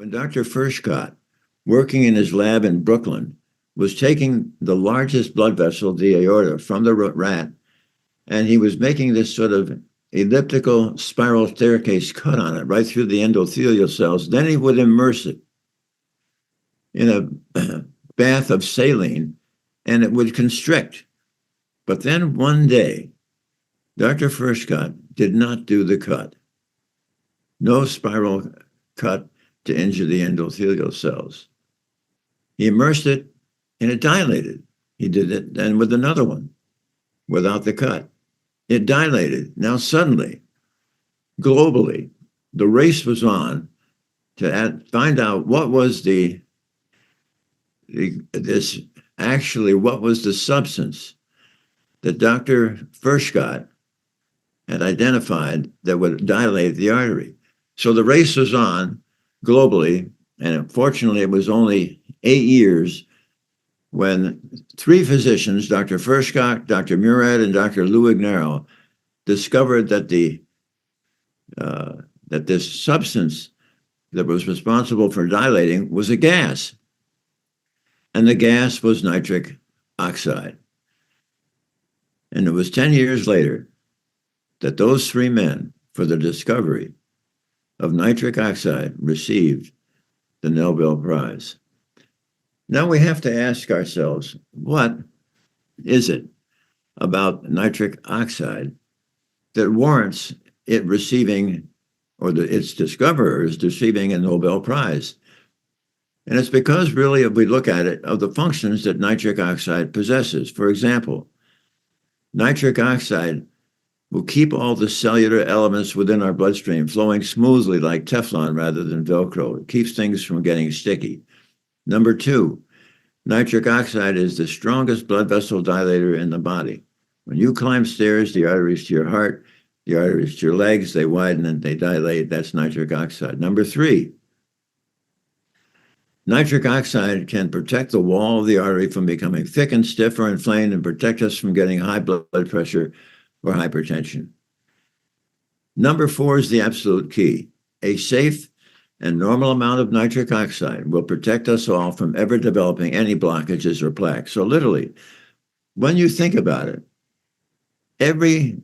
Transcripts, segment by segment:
when Dr. Furchgott, working in his lab in Brooklyn, was taking the largest blood vessel, the aorta, from the rat, and he was making this sort of elliptical spiral staircase cut on it right through the endothelial cells. Then he would immerse it in a bath of saline, and it would constrict. But then one day, Dr. Furchgott did not do the cut. No spiral cut to injure the endothelial cells. He immersed it and it dilated. He did it then with another one without the cut. It dilated. Now suddenly, globally, the race was on to find out what was what was the substance that Dr. Furchgott had identified that would dilate the artery. So the race was on globally, and unfortunately, it was only 8 years when 3 physicians, Dr. Furchgott, Dr. Murad, and Dr. Luignaro, discovered that that this substance that was responsible for dilating was a gas, and the gas was nitric oxide. And it was 10 years later that those 3 men, for the discovery of nitric oxide, received the Nobel Prize. Now we have to ask ourselves, what is it about nitric oxide that warrants it receiving, or its discoverers receiving, a Nobel Prize? And it's because, really, if we look at it, of the functions that nitric oxide possesses. For example, nitric oxide will keep all the cellular elements within our bloodstream flowing smoothly like Teflon rather than Velcro. It keeps things from getting sticky. Number 2, nitric oxide is the strongest blood vessel dilator in the body. When you climb stairs, the arteries to your heart, the arteries to your legs, they widen and they dilate. That's nitric oxide. Number 3, nitric oxide can protect the wall of the artery from becoming thick and stiff or inflamed and protect us from getting high blood pressure or hypertension. Number 4 is the absolute key. A safe and normal amount of nitric oxide will protect us all from ever developing any blockages or plaques. So literally, when you think about it, every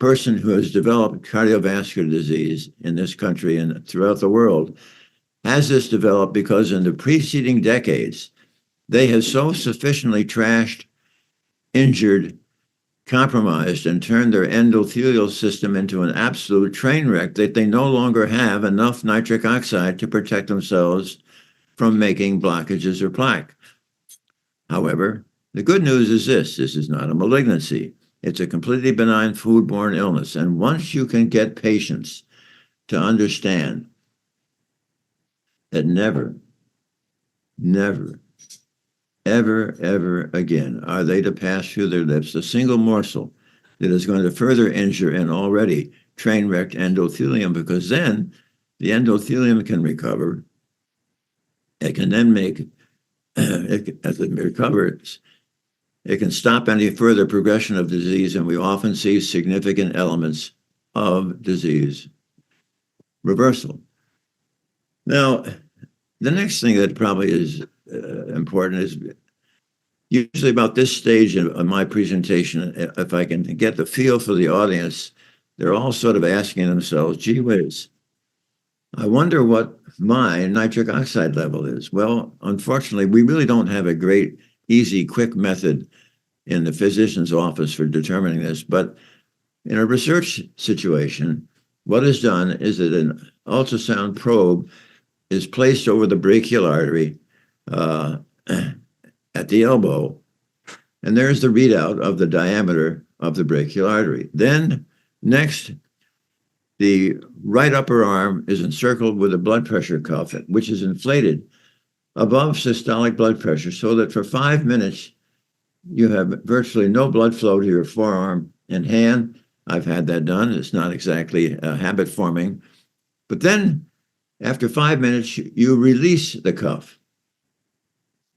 person who has developed cardiovascular disease in this country and throughout the world has this developed because in the preceding decades, they have so sufficiently trashed, injured, compromised, and turned their endothelial system into an absolute train wreck that they no longer have enough nitric oxide to protect themselves from making blockages or plaque. However, the good news is this is not a malignancy. It's a completely benign foodborne illness. And once you can get patients to understand that never, ever again are they to pass through their lips a single morsel that is going to further injure an already train-wrecked endothelium, because then the endothelium can recover. It can then as it recovers, it can stop any further progression of disease, and we often see significant elements of disease reversal. Now, the next thing that probably is important is usually about this stage of my presentation, if I can get the feel for the audience, they're all sort of asking themselves, gee whiz, I wonder what my nitric oxide level is. Well, unfortunately, we really don't have a great, easy, quick method in the physician's office for determining this. But in a research situation, what is done is that an ultrasound probe is placed over the brachial artery at the elbow, and there's the readout of the diameter of the brachial artery. Then next, the right upper arm is encircled with a blood pressure cuff, which is inflated above systolic blood pressure, so that for 5 minutes, you have virtually no blood flow to your forearm and hand. I've had that done. It's not exactly habit forming. But then after 5 minutes, you release the cuff.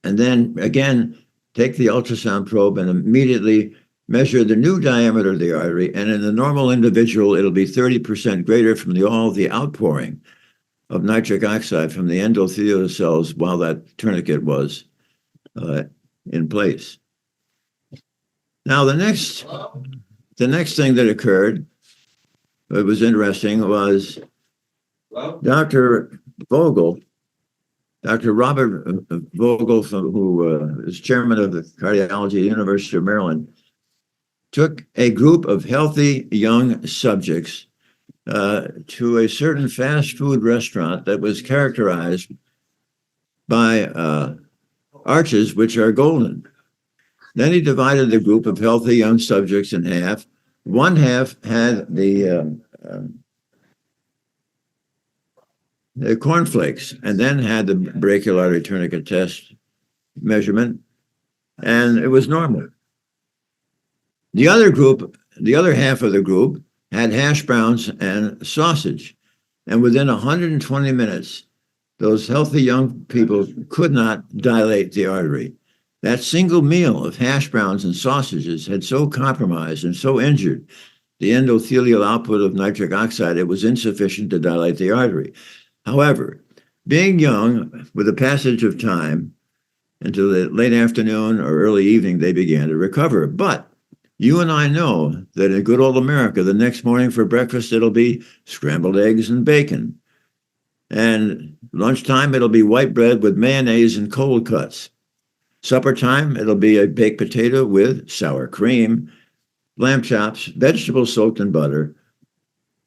And then again, take the ultrasound probe and immediately measure the new diameter of the artery. And in the normal individual, it'll be 30% greater from all the outpouring of nitric oxide from the endothelial cells while that tourniquet was in place. Now, the next thing that occurred that was interesting was Dr. Vogel, Dr. Robert Vogel, who is chairman of the cardiology at the University of Maryland, took a group of healthy young subjects to a certain fast food restaurant that was characterized by arches which are golden. Then he divided the group of healthy young subjects in half. One half had the cornflakes, and then had the brachial artery tourniquet test measurement, and it was normal. The other half of the group had hash browns and sausage, and within 120 minutes, those healthy young people could not dilate the artery. That single meal of hash browns and sausages had so compromised and so injured the endothelial output of nitric oxide, it was insufficient to dilate the artery. However, being young, with the passage of time, until the late afternoon or early evening, they began to recover. But you and I know that in good old America, the next morning for breakfast, it'll be scrambled eggs and bacon. And lunchtime, it'll be white bread with mayonnaise and cold cuts. Supper time, it'll be a baked potato with sour cream, lamb chops, vegetables soaked in butter,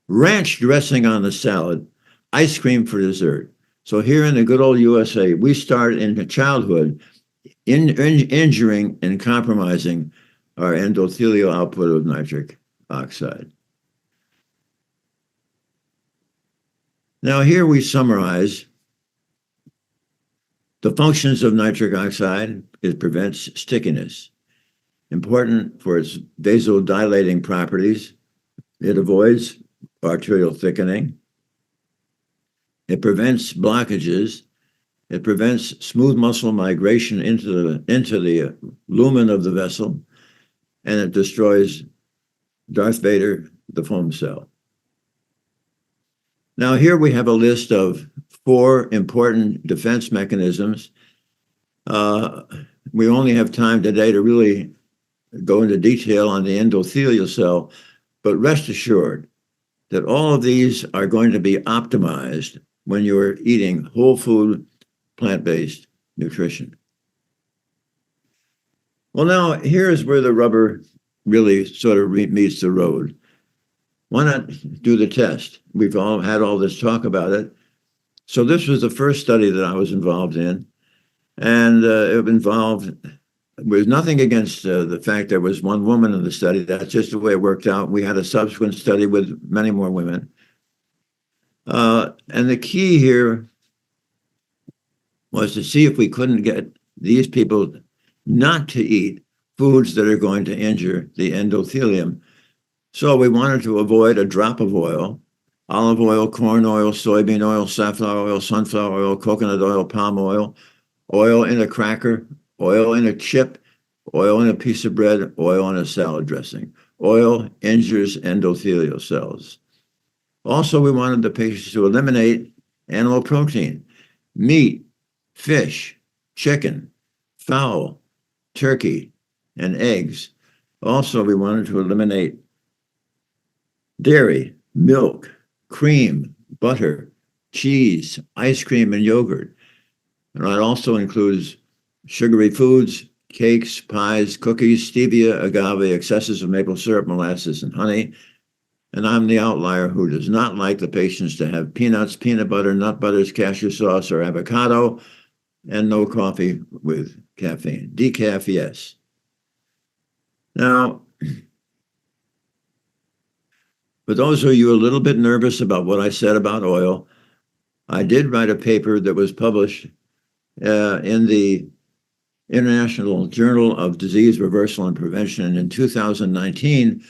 ranch dressing on the salad, ice cream for dessert. So here in the good old USA, we start in childhood injuring and compromising our endothelial output of nitric oxide. Now here we summarize the functions of nitric oxide. It prevents stickiness. Important for its vasodilating properties. It avoids arterial thickening. It prevents blockages. It prevents smooth muscle migration into the lumen of the vessel, and it destroys Darth Vader, the foam cell. Now here we have a list of 4 important defense mechanisms. We only have time today to really go into detail on the endothelial cell, but rest assured that all of these are going to be optimized when you're eating whole food, plant-based nutrition. Well, now here's where the rubber really sort of meets the road. Why not do the test? We've all had all this talk about it. So this was the first study that I was involved in, and it involved, there's nothing against the fact there was one woman in the study. That's just the way it worked out. We had a subsequent study with many more women. And the key here was to see if we couldn't get these people not to eat foods that are going to injure the endothelium. So we wanted to avoid a drop of oil: olive oil, corn oil, soybean oil, safflower oil, sunflower oil, coconut oil, palm oil, oil in a cracker, oil in a chip, oil in a piece of bread, oil in a salad dressing. Oil injures endothelial cells. Also, we wanted the patients to eliminate animal protein: meat, fish, chicken, fowl, turkey, and eggs. Also, we wanted to eliminate dairy, milk, cream, butter, cheese, ice cream, and yogurt. And that also includes sugary foods, cakes, pies, cookies, stevia, agave, excesses of maple syrup, molasses, and honey. And I'm the outlier who does not like the patients to have peanuts, peanut butter, nut butters, cashew sauce, or avocado, and no coffee with caffeine. Decaf, yes. Now, for those of you a little bit nervous about what I said about oil, I did write a paper that was published in the International Journal of Disease Reversal and Prevention in 2019.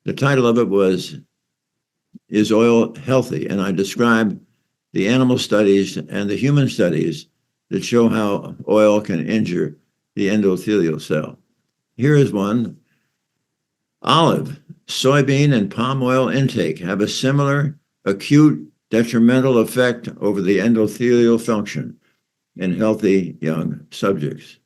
The title of it was, "Is Oil Healthy?" And I described the animal studies and the human studies that show how oil can injure the endothelial cell. Here is one. Olive, soybean, and palm oil intake have a similar acute detrimental effect over the endothelial function in healthy young subjects.